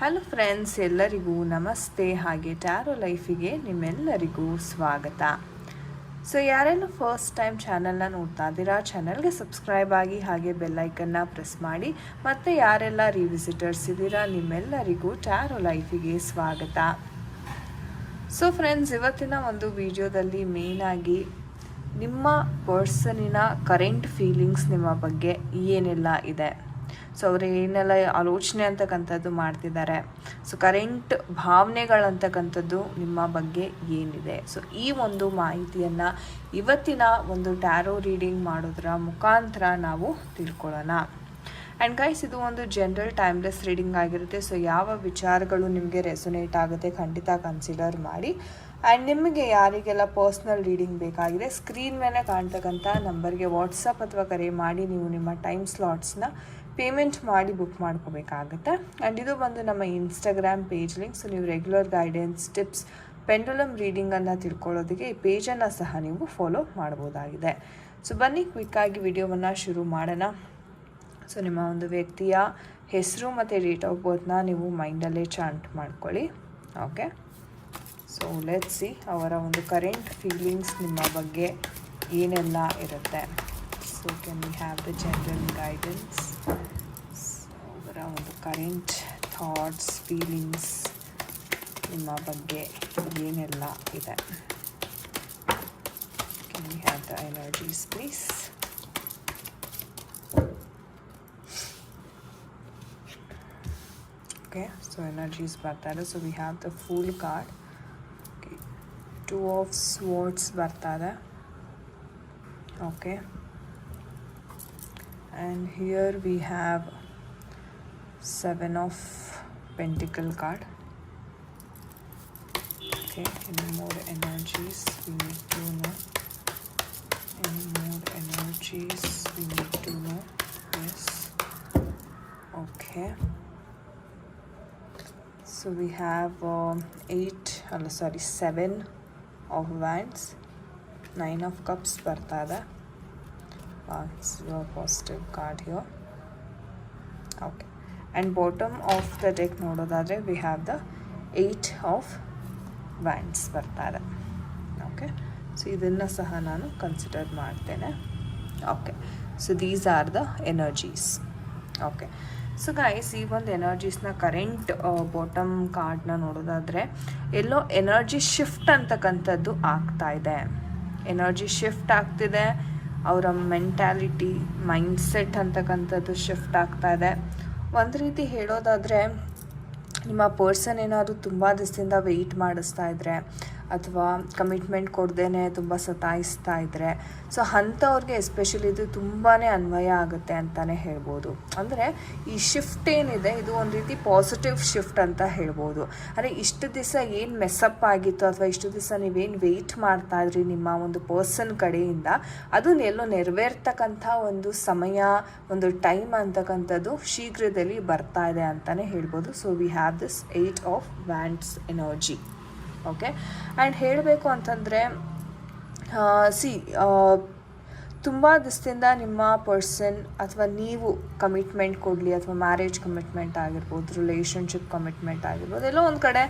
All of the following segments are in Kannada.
ಹಲೋ ಫ್ರೆಂಡ್ಸ್, ಎಲ್ಲರಿಗೂ ನಮಸ್ತೆ. ಹಾಗೆ ಟ್ಯಾರೋ ಲೈಫಿಗೆ ನಿಮ್ಮೆಲ್ಲರಿಗೂ ಸ್ವಾಗತ. ಸೊ ಯಾರೆಲ್ಲ ಫಸ್ಟ್ ಟೈಮ್ ಚಾನಲ್ನ ನೋಡ್ತಾ ಇದ್ದೀರಾ, ಚಾನಲ್ಗೆ ಸಬ್ಸ್ಕ್ರೈಬ್ ಆಗಿ ಹಾಗೆ ಬೆಲ್ಲೈಕನ್ನ ಪ್ರೆಸ್ ಮಾಡಿ. ಮತ್ತು ಯಾರೆಲ್ಲ ರಿವಿಸಿಟರ್ಸ್ ಇದ್ದೀರಾ ನಿಮ್ಮೆಲ್ಲರಿಗೂ ಟ್ಯಾರೋ ಲೈಫಿಗೆ ಸ್ವಾಗತ. ಸೊ ಫ್ರೆಂಡ್ಸ್, ಇವತ್ತಿನ ಒಂದು ವಿಡಿಯೋದಲ್ಲಿ ಮೇಯ್ನಾಗಿ ನಿಮ್ಮ ಪರ್ಸನಿನ ಕರೆಂಟ್ ಫೀಲಿಂಗ್ಸ್ ನಿಮ್ಮ ಬಗ್ಗೆ ಏನೆಲ್ಲ ಇದೆ, ಸೊ ಅವರು ಏನೆಲ್ಲ ಆಲೋಚನೆ ಅಂತಕ್ಕಂಥದ್ದು ಮಾಡ್ತಿದ್ದಾರೆ, ಸೊ ಕರೆಂಟ್ ಭಾವನೆಗಳಂತಕ್ಕಂಥದ್ದು ನಿಮ್ಮ ಬಗ್ಗೆ ಏನಿದೆ, ಸೊ ಈ ಒಂದು ಮಾಹಿತಿಯನ್ನು ಇವತ್ತಿನ ಒಂದು ಟ್ಯಾರೋ ರೀಡಿಂಗ್ ಮಾಡೋದ್ರ ಮುಖಾಂತರ ನಾವು ತಿಳ್ಕೊಳ್ಳೋಣ. ಆ್ಯಂಡ್ ಗೈಸ್, ಇದು ಒಂದು ಜನರಲ್ ಟೈಮ್ಲೆಸ್ ರೀಡಿಂಗ್ ಆಗಿರುತ್ತೆ. ಸೊ ಯಾವ ವಿಚಾರಗಳು ನಿಮಗೆ ರೆಸೊನೇಟ್ ಆಗುತ್ತೆ ಖಂಡಿತ ಕನ್ಸಿಡರ್ ಮಾಡಿ. ಆ್ಯಂಡ್ ನಿಮಗೆ ಯಾರಿಗೆಲ್ಲ ಪರ್ಸ್ನಲ್ ರೀಡಿಂಗ್ ಬೇಕಾಗಿದೆ, ಸ್ಕ್ರೀನ್ ಮೇಲೆ ಕಾಣ್ತಕ್ಕಂಥ ನಂಬರ್ಗೆ ವಾಟ್ಸಪ್ ಅಥವಾ ಕರೆ ಮಾಡಿ ನೀವು ನಿಮ್ಮ ಟೈಮ್ ಸ್ಲಾಟ್ಸ್ನ ಪೇಮೆಂಟ್ ಮಾಡಿ ಬುಕ್ ಮಾಡ್ಕೋಬೇಕಾಗುತ್ತೆ. ಆ್ಯಂಡ್ ಇದು ಬಂದು ನಮ್ಮ ಇನ್ಸ್ಟಾಗ್ರಾಮ್ ಪೇಜ್ ಲಿಂಕ್. ಸೊ ನೀವು ರೆಗ್ಯುಲರ್ ಗೈಡೆನ್ಸ್, ಟಿಪ್ಸ್, ಪೆಂಡುಲಮ್ ರೀಡಿಂಗನ್ನು ತಿಳ್ಕೊಳ್ಳೋದಕ್ಕೆ ಈ ಪೇಜನ್ನು ಸಹ ನೀವು ಫಾಲೋ ಮಾಡ್ಬೋದಾಗಿದೆ. ಸೊ ಬನ್ನಿ ಕ್ವಿಕ್ಕಾಗಿ ವಿಡಿಯೋವನ್ನು ಶುರು ಮಾಡೋಣ. ಸೊ ನಿಮ್ಮ ಒಂದು ವ್ಯಕ್ತಿಯ ಹೆಸರು ಮತ್ತು ಡೇಟ್ ಆಫ್ ಬರ್ತ್ನ ನೀವು ಮೈಂಡಲ್ಲೇ ಚಾಂಟ್ ಮಾಡ್ಕೊಳ್ಳಿ. ಓಕೆ, ಸೊ ಲೆಟ್ಸ್ ಸಿ ಅವರ ಒಂದು ಕರೆಂಟ್ ಫೀಲಿಂಗ್ಸ್ ನಿಮ್ಮ ಬಗ್ಗೆ ಏನೆಲ್ಲ ಇರುತ್ತೆ. So can we have the general guidance. ಅವರ ಒಂದು ಕರೆಂಟ್ ಥಾಟ್ಸ್, ಫೀಲಿಂಗ್ಸ್ ನಿಮ್ಮ ಬಗ್ಗೆ ಏನೆಲ್ಲ ಇದೆ. Can we have the energies please. Okay, so energies ಬರ್ತಾ ಇದೆ. So we have the fool card. Two of swords ಬರ್ತಾ ಇದೆ. Okay, and here we have 7 of pentacle card. Okay, any more energies we need to know. Any more energies we need to know. Yes. Okay, so we have 7 of wands, 9 of cups barta ide. It's your positive card here. Okay, and bottom of the deck nododadre we have the 8 of wands ಬರ್ತಾ ಇದೆ. ಓಕೆ, ಸೊ ಇದನ್ನು ಸಹ ನಾನು ಕನ್ಸಿಡರ್ ಮಾಡ್ತೇನೆ. Okay, so these are the energies. Okay, so guys, ಈ ಒಂದು ಎನರ್ಜೀಸ್ನ ಕರೆಂಟ್ ಬಾಟಮ್ ಕಾರ್ಡ್ನ ನೋಡೋದಾದರೆ ಎಲ್ಲೋ ಎನರ್ಜಿ ಶಿಫ್ಟ್ ಅಂತಕ್ಕಂಥದ್ದು ಆಗ್ತಾ ಇದೆ. ಎನರ್ಜಿ ಶಿಫ್ಟ್ ಆಗ್ತಿದೆ. ಅವರ ಮೆಂಟ್ಯಾಲಿಟಿ, ಮೈಂಡ್ಸೆಟ್ ಅಂತಕ್ಕಂಥದ್ದು ಶಿಫ್ಟ್ ಆಗ್ತಾ ಇದೆ. ಒಂದು ರೀತಿ ಹೇಳೋದಾದರೆ ನಿಮ್ಮ ಪರ್ಸನ್ ಏನಾದರೂ ತುಂಬ ದಿವಸದಿಂದ ವೆಯ್ಟ್ ಮಾಡಿಸ್ತಾ ಇದ್ದರೆ ಅಥವಾ ಕಮಿಟ್ಮೆಂಟ್ ಕೊಡ್ದೇ ತುಂಬ ಸತಾಯಿಸ್ತಾ ಇದ್ದರೆ, ಸೊ ಅಂಥವ್ರಿಗೆ ಎಸ್ಪೆಷಲಿ ಇದು ತುಂಬಾ ಅನ್ವಯ ಆಗುತ್ತೆ ಅಂತಲೇ ಹೇಳ್ಬೋದು. ಅಂದರೆ ಈ ಶಿಫ್ಟ್ ಏನಿದೆ ಇದು ಒಂದು ರೀತಿ ಪಾಸಿಟಿವ್ ಶಿಫ್ಟ್ ಅಂತ ಹೇಳ್ಬೋದು. ಅಂದರೆ ಇಷ್ಟು ದಿವಸ ಏನು ಮೆಸ್ಸಪ್ ಆಗಿತ್ತು ಅಥವಾ ಇಷ್ಟು ದಿವಸ ನೀವೇನು ವೆಯ್ಟ್ ಮಾಡ್ತಾ ಇದ್ರಿ ನಿಮ್ಮ ಒಂದು ಪರ್ಸನ್ ಕಡೆಯಿಂದ, ಅದನ್ನೆಲ್ಲೋ ನೆರವೇರ್ತಕ್ಕಂಥ ಒಂದು ಸಮಯ, ಒಂದು ಟೈಮ್ ಅಂತಕ್ಕಂಥದ್ದು ಶೀಘ್ರದಲ್ಲಿ ಬರ್ತಾ ಇದೆ ಅಂತಲೇ ಹೇಳ್ಬೋದು. So we have this 8 of wands energy. Okay, and ಹೇಳಬೇಕು ಅಂತಂದರೆ ತುಂಬ ದಿವಸದಿಂದ ನಿಮ್ಮ ಪರ್ಸನ್ ಅಥವಾ ನೀವು ಕಮಿಟ್ಮೆಂಟ್ ಕೊಡಲಿ ಅಥವಾ ಮ್ಯಾರೇಜ್ ಕಮಿಟ್ಮೆಂಟ್ ಆಗಿರ್ಬೋದು, ರಿಲೇಷನ್ಶಿಪ್ ಕಮಿಟ್ಮೆಂಟ್ ಆಗಿರ್ಬೋದು, ಎಲ್ಲೋ ಒಂದು ಕಡೆ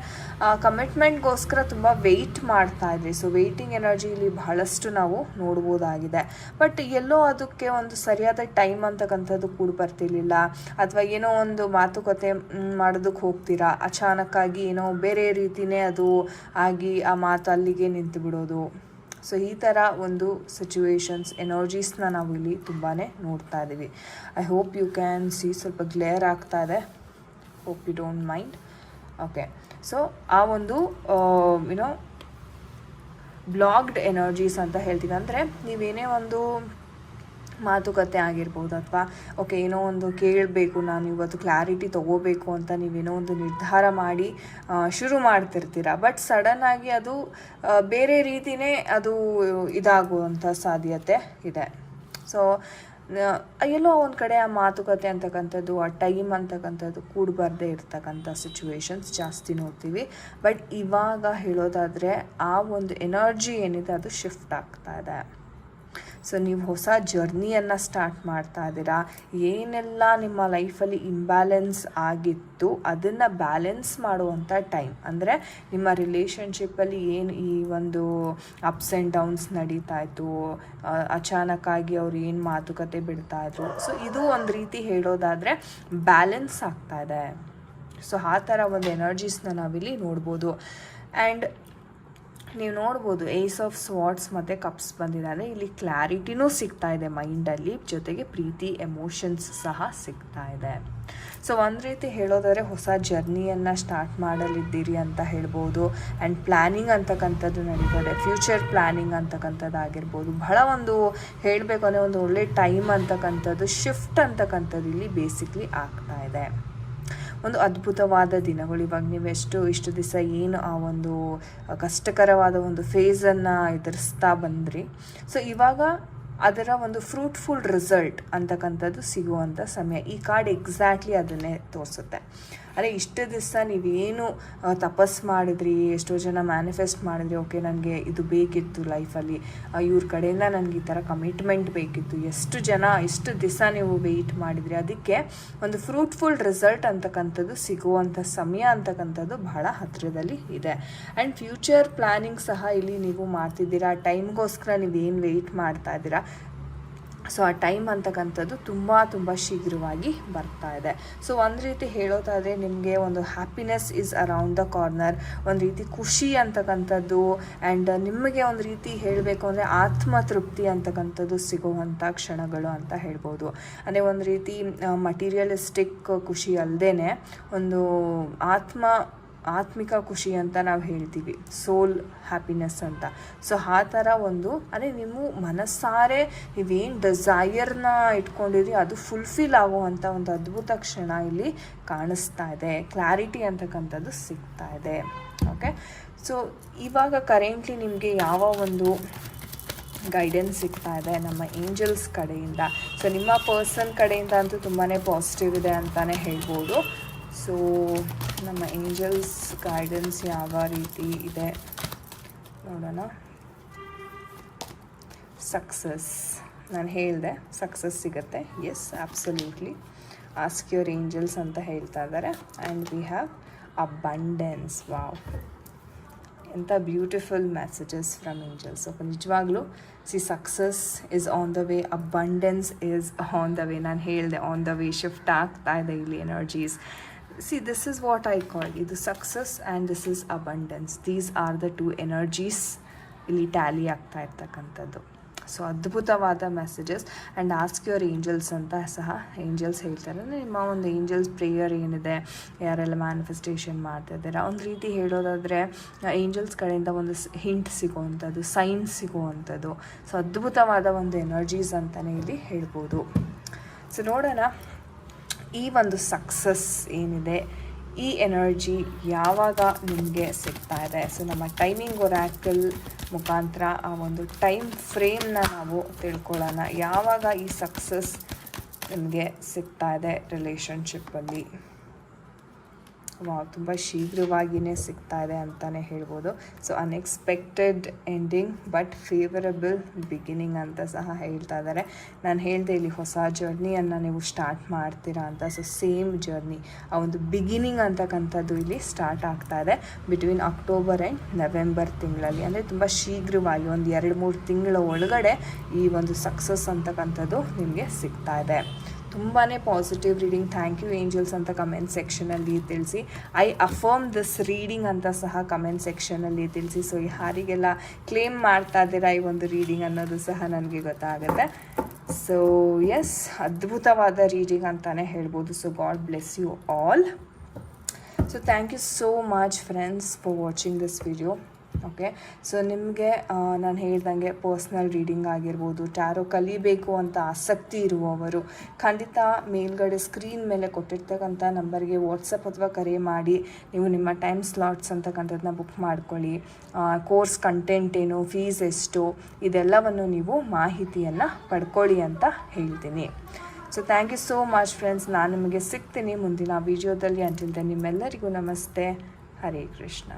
ಕಮಿಟ್ಮೆಂಟ್ಗೋಸ್ಕರ ತುಂಬ ವೆಯ್ಟ್ ಮಾಡ್ತಾ ಇದ್ರಿ. ಸೊ ವೆಯ್ಟಿಂಗ್ ಎನರ್ಜಿ ಇಲ್ಲಿ ಬಹಳಷ್ಟು ನಾವು ನೋಡ್ಬೋದಾಗಿದೆ. ಬಟ್ ಎಲ್ಲೋ ಅದಕ್ಕೆ ಒಂದು ಸರಿಯಾದ ಟೈಮ್ ಅಂತಕ್ಕಂಥದ್ದು ಕೂಡ ಬರ್ತಿರ್ಲಿಲ್ಲ. ಅಥವಾ ಏನೋ ಒಂದು ಮಾತುಕತೆ ಮಾಡೋದಕ್ಕೆ ಹೋಗ್ತೀರಾ, ಅಚಾನಕ್ಕಾಗಿ ಏನೋ ಬೇರೆ ರೀತಿಯೇ ಅದು ಆಗಿ ಆ ಮಾತು ಅಲ್ಲಿಗೆ ನಿಂತು ಬಿಡೋದು. ಸೊ ಈ ಥರ ಒಂದು ಸಿಚುವೇಶನ್ಸ್, ಎನರ್ಜೀಸ್ನ ನಾವು ಇಲ್ಲಿ ತುಂಬಾ ನೋಡ್ತಾ ಇದ್ದೀವಿ. I hope you can see. ಸ್ವಲ್ಪ ಗ್ಲೇರ್ ಆಗ್ತಾ ಇದೆ, hope you don't mind. Okay, so ಆ ಒಂದು ಯುನೋ ಬ್ಲಾಕ್ಡ್ ಎನರ್ಜೀಸ್ ಅಂತ ಹೇಳ್ತೀವಿ. ಅಂದರೆ ನೀವೇನೇ ಒಂದು ಮಾತುಕತೆ ಆಗಿರ್ಬೋದು ಅಥವಾ ಓಕೆ ಏನೋ ಒಂದು ಕೇಳಬೇಕು, ನಾನು ಇವತ್ತು ಕ್ಲಾರಿಟಿ ತೊಗೋಬೇಕು ಅಂತ ನೀವೇನೋ ಒಂದು ನಿರ್ಧಾರ ಮಾಡಿ ಶುರು ಮಾಡ್ತಿರ್ತೀರ. ಬಟ್ ಸಡನ್ನಾಗಿ ಅದು ಬೇರೆ ರೀತಿಯೇ ಅದು ಇದಾಗುವಂಥ ಸಾಧ್ಯತೆ ಇದೆ. ಸೊ ಎಲ್ಲೋ ಒಂದು ಕಡೆ ಆ ಮಾತುಕತೆ ಅಂತಕ್ಕಂಥದ್ದು, ಆ ಟೈಮ್ ಅಂತಕ್ಕಂಥದ್ದು ಕೂಡಬಾರ್ದೇ ಇರ್ತಕ್ಕಂಥ ಸಿಚುವೇಶನ್ಸ್ ಜಾಸ್ತಿ ನೋಡ್ತೀವಿ. ಬಟ್ ಇವಾಗ ಹೇಳೋದಾದರೆ ಆ ಒಂದು ಎನರ್ಜಿ ಏನಿದೆ ಅದು ಶಿಫ್ಟ್ ಆಗ್ತಾ ಇದೆ. ಸೊ ನೀವು ಹೊಸ ಜರ್ನಿಯನ್ನು ಸ್ಟಾರ್ಟ್ ಮಾಡ್ತಾ ಇದ್ದೀರಾ. ಏನೆಲ್ಲ ನಿಮ್ಮ ಲೈಫಲ್ಲಿ ಇಂಬ್ಯಾಲೆನ್ಸ್ ಆಗಿತ್ತು ಅದನ್ನು ಬ್ಯಾಲೆನ್ಸ್ ಮಾಡುವಂಥ ಟೈಮ್. ಅಂದರೆ ನಿಮ್ಮ ರಿಲೇಷನ್ಶಿಪ್ಪಲ್ಲಿ ಏನು ಈ ಒಂದು ಅಪ್ಸ್ ಆ್ಯಂಡ್ ಡೌನ್ಸ್ ನಡೀತಾ ಇತ್ತು, ಅಚಾನಕ್ಕಾಗಿ ಅವ್ರು ಏನು ಮಾತುಕತೆ ಬಿಡ್ತಾಯಿದ್ರು. ಸೊ ಇದು ಒಂದು ರೀತಿ ಹೇಳೋದಾದರೆ ಬ್ಯಾಲೆನ್ಸ್ ಆಗ್ತಾ ಇದೆ. ಸೊ ಆ ಥರ ಒಂದು ಎನರ್ಜೀಸ್ನ ನಾವಿಲ್ಲಿ ನೋಡ್ಬೋದು. ಆ್ಯಂಡ್ ನೀವು ನೋಡ್ಬೋದು ಏಸ್ ಆಫ್ ಸ್ವಾರ್ಡ್ಸ್ ಮತ್ತು ಕಪ್ಸ್ ಬಂದಿದೆ. ಅಂದರೆ ಇಲ್ಲಿ ಕ್ಲಾರಿಟಿನೂ ಸಿಗ್ತಾ ಇದೆ ಮೈಂಡಲ್ಲಿ, ಜೊತೆಗೆ ಪ್ರೀತಿ ಎಮೋಷನ್ಸ್ ಸಹ ಸಿಗ್ತಾ ಇದೆ. ಸೊ ಒಂದು ರೀತಿ ಹೇಳೋದಾದರೆ ಹೊಸ ಜರ್ನಿಯನ್ನು ಸ್ಟಾರ್ಟ್ ಮಾಡಲಿದ್ದೀರಿ ಅಂತ ಹೇಳ್ಬೋದು. ಆ್ಯಂಡ್ ಪ್ಲ್ಯಾನಿಂಗ್ ಅಂತಕ್ಕಂಥದ್ದು ನಡೀತದೆ, ಫ್ಯೂಚರ್ ಪ್ಲ್ಯಾನಿಂಗ್ ಅಂತಕ್ಕಂಥದ್ದು ಆಗಿರ್ಬೋದು. ಬಹಳ ಒಂದು ಹೇಳಬೇಕು ಅಂದರೆ ಒಂದು ಒಳ್ಳೆ ಟೈಮ್ ಅಂತಕ್ಕಂಥದ್ದು, ಶಿಫ್ಟ್ ಅಂತಕ್ಕಂಥದ್ದು ಇಲ್ಲಿ ಬೇಸಿಕ್ಲಿ ಆಗ್ತಾ ಇದೆ. ಒಂದು ಅದ್ಭುತವಾದ ದಿನಗಳು. ಇವಾಗ ನೀವು ಇಷ್ಟು ದಿವಸ ಏನು ಆ ಒಂದು ಕಷ್ಟಕರವಾದ ಒಂದು ಫೇಸನ್ನು ಎದುರಿಸ್ತಾ ಬಂದ್ರಿ, ಸೊ ಇವಾಗ ಅದರ ಒಂದು ಫ್ರೂಟ್ಫುಲ್ ರಿಸಲ್ಟ್ ಅಂತಕ್ಕಂಥದ್ದು ಸಿಗುವಂಥ ಸಮಯ. ಈ ಕಾರ್ಡ್ ಎಕ್ಸಾಕ್ಟ್ಲಿ ಅದನ್ನೇ ತೋರಿಸುತ್ತೆ. ಅಂದರೆ ಇಷ್ಟು ದಿವಸ ನೀವೇನು ತಪಸ್ಸು ಮಾಡಿದ್ರಿ, ಎಷ್ಟೋ ಜನ ಮ್ಯಾನಿಫೆಸ್ಟ್ ಮಾಡಿದ್ರಿ, ಓಕೆ ನನಗೆ ಇದು ಬೇಕಿತ್ತು ಲೈಫಲ್ಲಿ, ಇವ್ರ ಕಡೆಯಿಂದ ನನಗೆ ಈ ಥರ ಕಮಿಟ್ಮೆಂಟ್ ಬೇಕಿತ್ತು, ಎಷ್ಟು ದಿವಸ ನೀವು ವೆಯ್ಟ್ ಮಾಡಿದ್ರಿ, ಅದಕ್ಕೆ ಒಂದು ಫ್ರೂಟ್ಫುಲ್ ರಿಸಲ್ಟ್ ಅಂತಕ್ಕಂಥದ್ದು ಸಿಗುವಂಥ ಸಮಯ ಅಂತಕ್ಕಂಥದ್ದು ಬಹಳ ಹತ್ತಿರದಲ್ಲಿ ಇದೆ. ಆ್ಯಂಡ್ ಫ್ಯೂಚರ್ ಪ್ಲ್ಯಾನಿಂಗ್ ಸಹ ಇಲ್ಲಿ ನೀವು ಮಾಡ್ತಿದ್ದೀರಾ. ಟೈಮ್ಗೋಸ್ಕರ ನೀವೇನು ವೆಯ್ಟ್ ಮಾಡ್ತಾ ಇದ್ದೀರಾ, ಸೊ ಆ ಟೈಮ್ ಅಂತಕ್ಕಂಥದ್ದು ತುಂಬ ಶೀಘ್ರವಾಗಿ ಬರ್ತಾ ಇದೆ. ಸೊ ಒಂದು ರೀತಿ ಹೇಳೋದಾದರೆ ನಿಮಗೆ ಒಂದು happiness is around the corner. ಒಂದು ರೀತಿ ಖುಷಿ ಅಂತಕ್ಕಂಥದ್ದು ಆ್ಯಂಡ್ ನಿಮಗೆ ಒಂದು ರೀತಿ ಹೇಳಬೇಕು ಅಂದರೆ ಆತ್ಮತೃಪ್ತಿ ಅಂತಕ್ಕಂಥದ್ದು ಸಿಗುವಂಥ ಕ್ಷಣಗಳು ಅಂತ ಹೇಳ್ಬೋದು. ಅಂದರೆ ಒಂದು ರೀತಿ ಮಟೀರಿಯಲಿಸ್ಟಿಕ್ ಖುಷಿ ಅಲ್ಲದೇ ಒಂದು ಆತ್ಮಿಕ ಖುಷಿ ಅಂತ ನಾವು ಹೇಳ್ತೀವಿ, ಸೋಲ್ ಹ್ಯಾಪಿನೆಸ್ ಅಂತ. ಸೊ ಆ ಥರ ಒಂದು ಅಂದರೆ ನೀವು ಮನಸ್ಸಾರೆ ನೀವೇನು ಡಿಸೈರ್ನ ಇಟ್ಕೊಂಡಿರಿ ಅದು ಫುಲ್ಫಿಲ್ ಆಗುವಂಥ ಒಂದು ಅದ್ಭುತ ಕ್ಷಣ ಇಲ್ಲಿ ಕಾಣಿಸ್ತಾ ಇದೆ. ಕ್ಲಾರಿಟಿ ಅಂತಕ್ಕಂಥದ್ದು ಸಿಗ್ತಾ ಇದೆ. ಓಕೆ, ಸೊ ಇವಾಗ ಕರೆಂಟ್ಲಿ ನಿಮಗೆ ಯಾವ ಒಂದು ಗೈಡೆನ್ಸ್ ಸಿಗ್ತಾ ಇದೆ ನಮ್ಮ ಏಂಜಲ್ಸ್ ಕಡೆಯಿಂದ? ಸೊ ನಿಮ್ಮ ಪರ್ಸನ್ ಕಡೆಯಿಂದ ಅಂತೂ ತುಂಬಾ ಪಾಸಿಟಿವ್ ಇದೆ ಅಂತಲೇ ಹೇಳ್ಬೋದು. ಸೊ ನಮ್ಮ ಏಂಜಲ್ಸ್ ಗೈಡೆನ್ಸ್ ಯಾವ ರೀತಿ ಇದೆ ನೋಡೋಣ. ಸಕ್ಸಸ್, ನಾನು ಹೇಳಿದೆ ಸಕ್ಸಸ್ ಸಿಗುತ್ತೆ. Yes, absolutely. Ask your angels ಅಂತ ಹೇಳ್ತಾ ಇದ್ದಾರೆ. And we have abundance. Wow, ಎಂಥ beautiful messages from angels. So ನಿಜವಾಗ್ಲೂ success is on the way, abundance is on the way. ನಾನು ಹೇಳಿದೆ ಆನ್ ದ ವೇ ಶಿಫ್ಟ್ ಆಗ್ತಾ ಇದೆ ಇಲ್ಲಿ energies. this is what I call ಇದು success and this is abundance. These are the 2 energies ಇಲ್ಲಿ ಟ್ಯಾಲಿ ಆಗ್ತಾ ಇರ್ತಕ್ಕಂಥದ್ದು. ಸೊ ಅದ್ಭುತವಾದ messages. And ask your angels ಅಂತ ಸಹ ಏಂಜಲ್ಸ್ ಹೇಳ್ತಾರೆ. ನಿಮ್ಮ ಒಂದು ಏಂಜಲ್ಸ್ ಪ್ರೇಯರ್ ಏನಿದೆ, ಯಾರೆಲ್ಲ ಮ್ಯಾನಿಫೆಸ್ಟೇಷನ್ ಮಾಡ್ತಾ ಇದ್ದಾರೆ, ಒಂದು ರೀತಿ ಹೇಳೋದಾದರೆ ಏಂಜಲ್ಸ್ ಕಡೆಯಿಂದ ಒಂದು ಹಿಂಟ್ ಸಿಗುವಂಥದ್ದು, ಸೈನ್ಸ್ ಸಿಗುವಂಥದ್ದು. ಸೊ ಅದ್ಭುತವಾದ ಒಂದು ಎನರ್ಜೀಸ್ ಅಂತಲೇ ಇಲ್ಲಿ ಹೇಳ್ಬೋದು. ಸೊ ನೋಡೋಣ ಈ ಒಂದು ಸಕ್ಸಸ್ ಏನಿದೆ, ಈ ಎನರ್ಜಿ ಯಾವಾಗ ನಿಮಗೆ ಸಿಗ್ತಾ ಇದೆ. ಸೊ ನಮ್ಮ ಟೈಮಿಂಗ್ ಒರಾಕಲ್ ಮುಖಾಂತರ ಆ ಒಂದು ಟೈಮ್ ಫ್ರೇಮ್ನ ನಾವು ತಿಳ್ಕೊಳ್ಳೋಣ. ಯಾವಾಗ ಈ ಸಕ್ಸಸ್ ನಿಮಗೆ ಸಿಗ್ತಾ ಇದೆ ರಿಲೇಷನ್ಶಿಪ್ಪಲ್ಲಿ? ತುಂಬ ಶೀಘ್ರವಾಗಿಯೇ ಸಿಗ್ತಾ ಇದೆ ಅಂತಲೇ ಹೇಳ್ಬೋದು. So unexpected ending but favourable beginning ಅಂತ ಸಹ ಹೇಳ್ತಾ ಇದ್ದಾರೆ. ನಾನು ಹೇಳಿದೆ ಇಲ್ಲಿ ಹೊಸ ಜರ್ನಿಯನ್ನು ನೀವು ಸ್ಟಾರ್ಟ್ ಮಾಡ್ತೀರಾ ಅಂತ. ಸೊ ಸೇಮ್ ಜರ್ನಿ, ಆ ಒಂದು ಬಿಗಿನಿಂಗ್ ಅಂತಕ್ಕಂಥದ್ದು ಇಲ್ಲಿ ಸ್ಟಾರ್ಟ್ ಆಗ್ತಾ ಇದೆ ಬಿಟ್ವೀನ್ ಅಕ್ಟೋಬರ್ ಆ್ಯಂಡ್ ನವೆಂಬರ್ ತಿಂಗಳಲ್ಲಿ. ಅಂದರೆ ತುಂಬ ಶೀಘ್ರವಾಗಿ ಒಂದು 2-3 ತಿಂಗಳ ಒಳಗಡೆ ಈ ಒಂದು ಸಕ್ಸಸ್ ಅಂತಕ್ಕಂಥದ್ದು ನಿಮಗೆ ಸಿಗ್ತಾ ಇದೆ. ತುಂಬಾ positive reading. Thank you angels ಅಂತ ಕಮೆಂಟ್ ಸೆಕ್ಷನಲ್ಲಿ ತಿಳಿಸಿ. ಐ ಅಫರ್ಮ್ ದಿಸ್ ರೀಡಿಂಗ್ ಅಂತ ಸಹ ಕಮೆಂಟ್ ಸೆಕ್ಷನಲ್ಲಿ ತಿಳಿಸಿ. ಸೊ ಯಾರಿಗೆಲ್ಲ ಕ್ಲೇಮ್ ಮಾಡ್ತಾ ಇದ್ದೀರಾ ಈ ಒಂದು ರೀಡಿಂಗ್ ಅನ್ನೋದು ಸಹ ನನಗೆ ಗೊತ್ತಾಗುತ್ತೆ. ಸೊ ಎಸ್, ಅದ್ಭುತವಾದ ರೀಡಿಂಗ್ ಅಂತಲೇ ಹೇಳ್ಬೋದು. So God bless you all. So thank you so much friends for watching this video. Okay, so ನಿಮಗೆ ನಾನು ಹೇಳ್ದಂಗೆ ಪರ್ಸ್ನಲ್ ರೀಡಿಂಗ್ ಆಗಿರ್ಬೋದು, ಟ್ಯಾರೋ ಕಲಿಬೇಕು ಅಂತ ಆಸಕ್ತಿ ಇರುವವರು ಖಂಡಿತ ಮೇಲ್ಗಡೆ ಸ್ಕ್ರೀನ್ ಮೇಲೆ ಕೊಟ್ಟಿರ್ತಕ್ಕಂಥ ನಂಬರ್ಗೆ ವಾಟ್ಸಪ್ ಅಥವಾ ಕರೆ ಮಾಡಿ ನೀವು ನಿಮ್ಮ ಟೈಮ್ ಸ್ಲಾಟ್ಸ್ ಅಂತಕ್ಕಂಥದ್ದನ್ನ ಬುಕ್ ಮಾಡ್ಕೊಳ್ಳಿ. ಕೋರ್ಸ್ ಕಂಟೆಂಟ್ ಏನು, ಫೀಸ್ ಎಷ್ಟು, ಇದೆಲ್ಲವನ್ನು ನೀವು ಮಾಹಿತಿಯನ್ನು ಪಡ್ಕೊಳ್ಳಿ ಅಂತ ಹೇಳ್ತೀನಿ. So thank you so much friends. ನಾನು ನಿಮಗೆ ಸಿಗ್ತೀನಿ ಮುಂದಿನ ವಿಡಿಯೋದಲ್ಲಿ. ಅಂಟಿಲ್ ದೆನ್ ನಿಮ್ಮೆಲ್ಲರಿಗೂ ನಮಸ್ತೆ. ಹರೇ ಕೃಷ್ಣ.